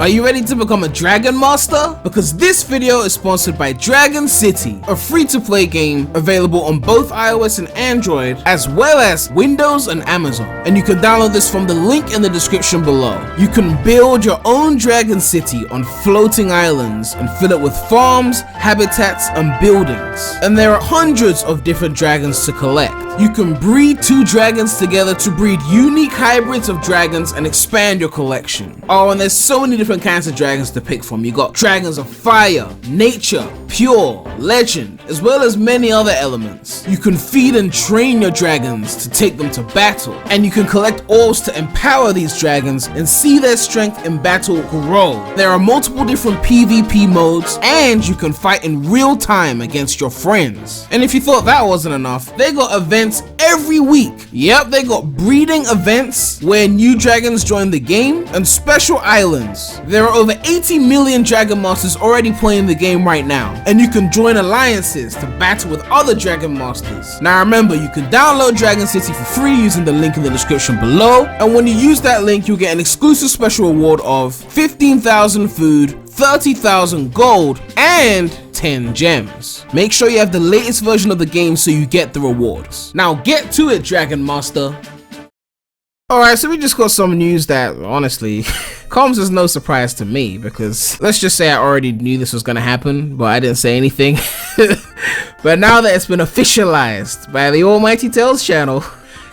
Are you ready to become a Dragon Master? Because this video is sponsored by Dragon City, a free-to-play game available on both iOS and Android, as well as Windows and Amazon. And you can download this from the link in the description below. You can build your own Dragon City on floating islands and fill it with farms, habitats, and buildings. And there are hundreds of different dragons to collect. You can breed two dragons together to breed unique hybrids of dragons and expand your collection. Oh, and there's so many different kinds of dragons to pick from. You got dragons of fire, nature, pure, legend, as well as many other elements. You can feed and train your dragons to take them to battle, and you can collect orbs to empower these dragons and see their strength in battle grow. There are multiple different PvP modes, and you can fight in real time against your friends. And if you thought that wasn't enough, they got events every week. Yep, they got breeding events where new dragons join the game, and special islands. There are over 80 million Dragon Masters already playing the game right now, and you can join alliances to battle with other Dragon Masters. Now remember, you can download Dragon City for free using the link in the description below, and when you use that link, you'll get an exclusive special reward of 15,000 food, 30,000 gold, and 10 gems. Make sure you have the latest version of the game so you get the rewards. Now get to it, Dragon Master. Alright, so we just got some news that honestly comes as no surprise to me, because let's just say I already knew this was gonna happen, but I didn't say anything. But now that it's been officialized by the Almighty Tales channel,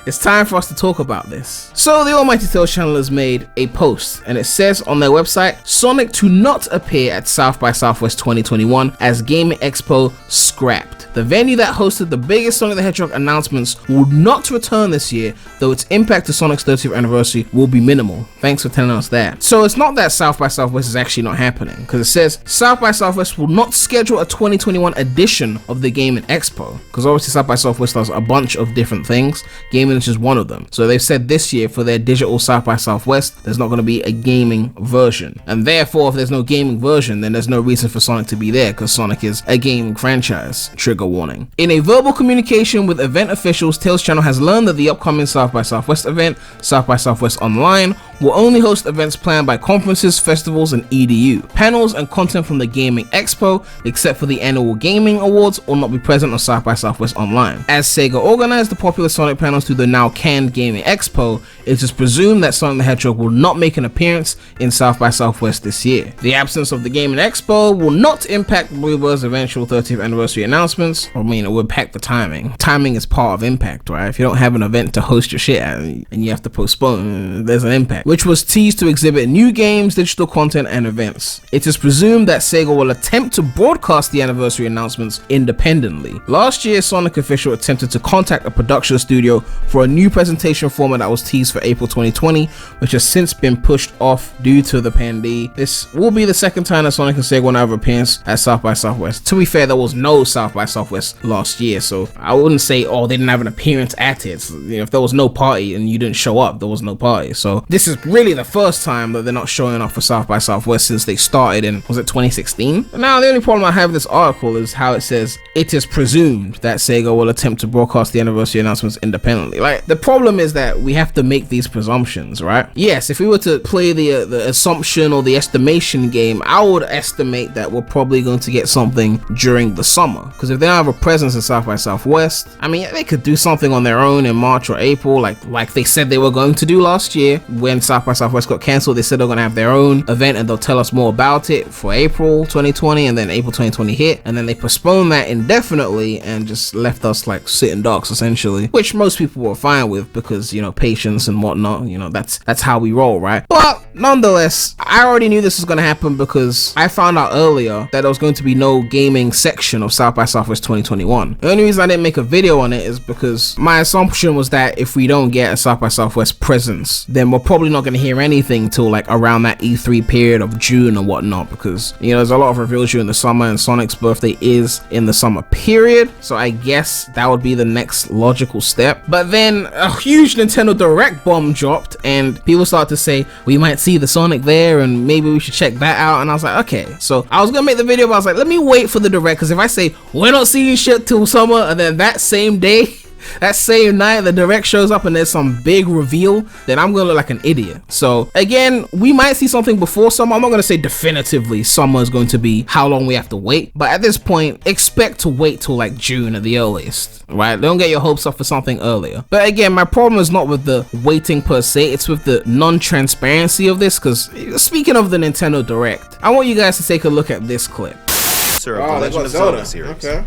it's time for us to talk about this. So the Almighty Tales channel has made a post, and it says on their website, Sonic to not appear at South by Southwest 2021 as Gaming Expo scrapped. The venue that hosted the biggest Sonic the Hedgehog announcements will not return this year, though its impact to Sonic's 30th anniversary will be minimal. Thanks for telling us that. So it's not that South by Southwest is actually not happening, because it says South by Southwest will not schedule a 2021 edition of the Gaming Expo, because obviously South by Southwest does a bunch of different things. Gaming is just one of them. So they've said this year for their digital South by Southwest, there's not going to be a gaming version, and therefore if there's no gaming version, then there's no reason for Sonic to be there, because Sonic is a gaming franchise. Trigger warning. In a verbal communication with event officials, Tales Channel has learned that the upcoming South by Southwest event, South by Southwest Online, will only host events planned by conferences, festivals, and EDU. Panels and content from the Gaming Expo, except for the annual Gaming Awards, will not be present on South by Southwest Online. As Sega organized the popular Sonic panels through the now canned Gaming Expo, it is presumed that Sonic the Hedgehog will not make an appearance in South by Southwest this year. The absence of the Gaming Expo will not impact Bluebird's eventual 30th anniversary announcements. I mean, it will impact the timing. Timing is part of impact, right? If you don't have an event to host your shit at and you have to postpone, there's an impact. Which was teased to exhibit new games, digital content, and events. It is presumed that Sega will attempt to broadcast the anniversary announcements independently. Last year, Sonic Official attempted to contact a production studio for a new presentation format that was teased for April 2020, which has since been pushed off due to the pandemic. This will be the second time that Sonic and Sega will have appearance at South by Southwest. To be fair, there was no South by Southwest last year, so I wouldn't say, oh, they didn't have an appearance at it. So, you know, if there was no party and you didn't show up, there was no party. So this is really the first time that they're not showing up for South by Southwest since they started in, was it 2016? Now, the only problem I have with this article is how it says it is presumed that Sega will attempt to broadcast the anniversary announcements independently. Like, the problem is that we have to make these presumptions, right? Yes, if we were to play the assumption or the estimation game, I would estimate that we're probably going to get something during the summer, because if they don't have a presence in South by Southwest, I mean, they could do something on their own in March or April, like they said they were going to do last year when South by Southwest got cancelled. They said they're going to have their own event and they'll tell us more about it for April 2020, and then April 2020 hit, and then they postponed that indefinitely and just left us like sitting ducks essentially, which most people were fine with because, you know, patience and whatnot, you know, that's how we roll, right? But nonetheless, I already knew this was going to happen because I found out earlier that there was going to be no gaming section of South by Southwest 2021. The only reason I didn't make a video on it is because my assumption was that if we don't get a South by Southwest presence, then we're probably not going to hear anything till like around that E3 period of June and whatnot, because, you know, there's a lot of reveals during the summer and Sonic's birthday is in the summer period, so I guess that would be the next logical step. But then a huge Nintendo Direct bomb dropped and people started to say we might see the Sonic there and maybe we should check that out, and I was like, okay. So I was gonna make the video, but I was like, let me wait for the Direct, because if I say we're not seeing shit till summer and then that same day that same night the direct shows up and there's some big reveal, then I'm gonna look like an idiot. So again, we might see something before summer. I'm not gonna say definitively summer is going to be how long we have to wait, but at this point, expect to wait till like June at the earliest, right? Don't get your hopes up for something earlier. But again, my problem is not with the waiting per se, it's with the non-transparency of this, because speaking of the Nintendo Direct, I want you guys to take a look at this clip. Sir, the Legend of Zelda series. Okay.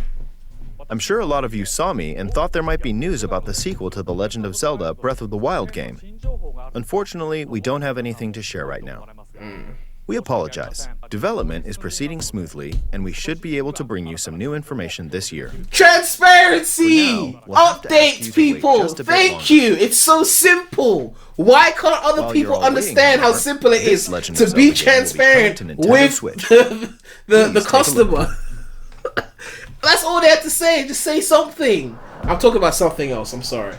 I'm sure a lot of you saw me and thought there might be news about the sequel to The Legend of Zelda Breath of the Wild game. Unfortunately, we don't have anything to share right now. We apologize. Development is proceeding smoothly, and we should be able to bring you some new information this year. Transparency! Update people! Thank you! It's so simple! Why can't other people understand how simple it is to be transparent with the customer? That's all they had to say. Just say something. I'm talking about something else. I'm sorry.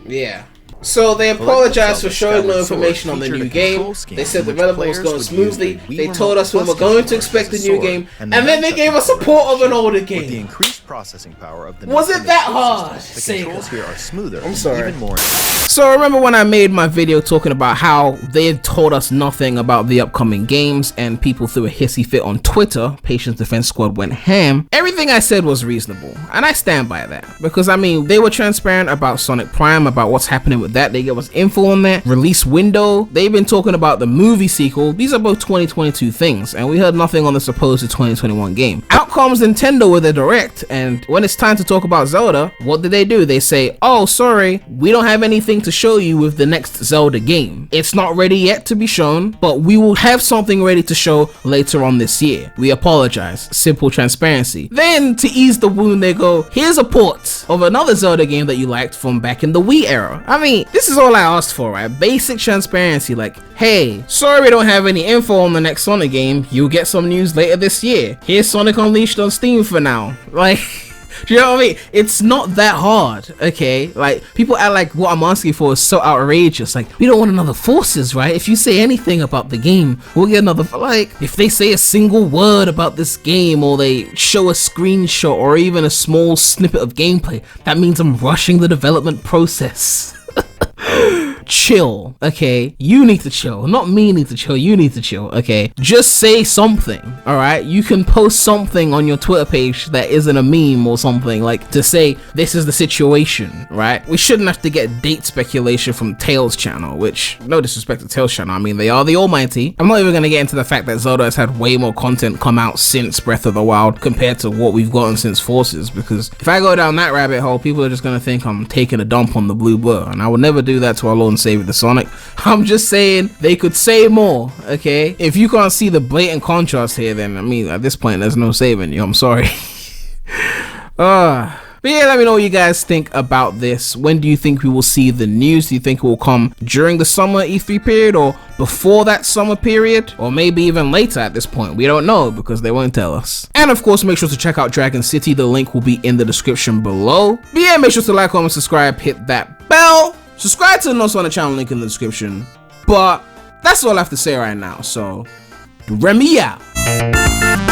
Yeah. So they apologized for showing no information on the new game. They said the development was going smoothly. They told us we were going to expect a new game, and then they gave us a port of an older game. The increased processing power of the was it that hard? The controls here are smoother. I'm sorry. Even more. So remember when I made my video talking about how they had told us nothing about the upcoming games and people threw a hissy fit on Twitter, Patience Defense Squad went ham. Everything I said was reasonable, and I stand by that, because I mean, they were transparent about Sonic Prime, about what's happening with that. They gave us info on that release window. They've been talking about the movie sequel. These are both 2022 things, and we heard nothing on the supposed 2021 game. Out comes Nintendo with a direct, and when it's time to talk about Zelda, what do? They say, oh sorry, we don't have anything to show you with the next Zelda game. It's not ready yet to be shown, but we will have something ready to show later on this year. We apologize. Simple transparency. Then to ease the wound, they go, here's a port of another Zelda game that you liked from back in the Wii era. I mean, this is all I asked for, right? Basic transparency, like, hey, sorry we don't have any info on the next Sonic game. You'll get some news later this year. Here's Sonic Unleashed on Steam for now. Like, do you know what I mean? It's not that hard, okay? Like, people act like what I'm asking for is so outrageous. Like, we don't want another Forces, right? If you say anything about the game, we'll get another, like, if they say a single word about this game, or they show a screenshot, or even a small snippet of gameplay, that means I'm rushing the development process. Chill, okay? You need to chill. Not me need to chill, you need to chill, okay? Just say something, alright? You can post something on your Twitter page that isn't a meme or something, like to say this is the situation, right? We shouldn't have to get date speculation from Tails channel, which, no disrespect to Tails channel, I mean, they are the almighty. I'm not even gonna get into the fact that Zelda has had way more content come out since Breath of the Wild compared to what we've gotten since Forces, because if I go down that rabbit hole, people are just gonna think I'm taking a dump on the blue blur, and I would never do that to our Lord and Savior the Sonic. I'm just saying they could say more, okay? If you can't see the blatant contrast here, then I mean, at this point there's no saving you. I'm sorry. But yeah, let me know what you guys think about this. When do you think we will see the news? Do you think it will come during the summer E3 period, or before that summer period, or maybe even later at this point? We don't know, because they won't tell us. And of course, make sure to check out Dragon City. The link will be in the description below. But yeah, make sure to like, comment, subscribe, hit that bell. Subscribe to the No Sonic channel, link in the description. But that's all I have to say right now, so Premy out.